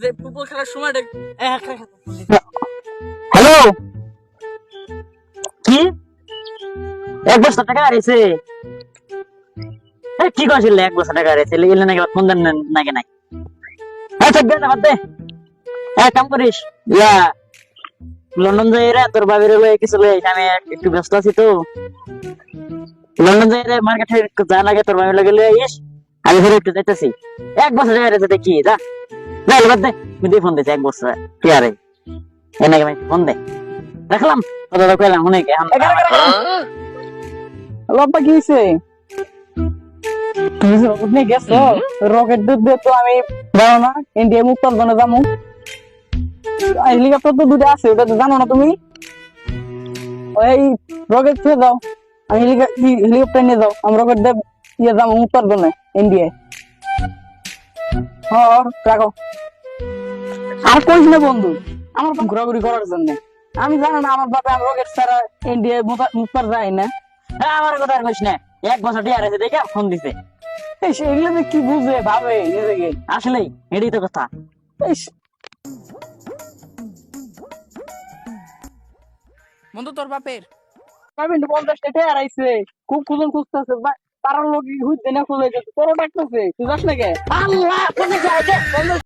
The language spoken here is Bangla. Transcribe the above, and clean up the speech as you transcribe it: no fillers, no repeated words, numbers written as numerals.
যে ফুটবল খেলার সময় হ্যালো, কি 1 বছর টাকা হারিয়েছে? কি করছিল? 1 বছর টাকা হারিয়েছে এলে নাকি ফোন দেন নাকি নাই? আচ্ছা বাদ দে। কাম করিস, ইয়া লন্ডন যাই রে, তোর বাবির লয়ে কিছু লয়ে আমি একটু ব্যস্ত আছি তো। লন্ডন যাই রে, মার্কেটে যা লাগে তোর বাবির লগে লয়ে আইস, আমি ফের একটু যাইতেছি। 1 বছর টাকা হারিয়েছে কি? যা যা, বাদ দে। আমি দিয়ে ফোন দিছি 1 বছর কি আরে নাকি ভাই ফোন দে। রাখলাম, কথা কইলাম অনেক এখন। লব্বা কি হয়েছে? তুমি যে রকেট নিয়ে গেছো, রকেট দিয়ে তো আমি জানো না ইন্ডিয়া মুক্তার জন্য যাবো। হেলিকপ্টার তো দুটো আছে, ওটা তো জানো না তুমি? ওই রকেট ছুঁয়ে যাও, আমি হেলিকপ্টার নিয়ে যাও, আমি রকেট দিয়ে ইয়ে যাবো মুক্তার জন্য ইন্ডিয়ায়। হ্যাঁ রাখো। আর কইস না বন্ধু, আমার ঘোরাঘুরি করার জন্য। আমি জানো না আমার বাবা রকেট ছাড়া ইন্ডিয়ায় মুক্তার যায় না। আমার কথা আর কইস না, 1 বছর টাকা হারিয়েছে দেখে ফোন দিছে। সেগুলো যে কি বুঝে ভাবে নিজেকে। আসলেই এটাই তো কথা। বন্ধু তোর বাপের 50 টাকা হারাইছে, খুব খুঁজন খুঁজতেছে, তার লোক হুইতে না খুঁজে তোরও ডাকতেছে, তুই যাস না কে? আল্লাহ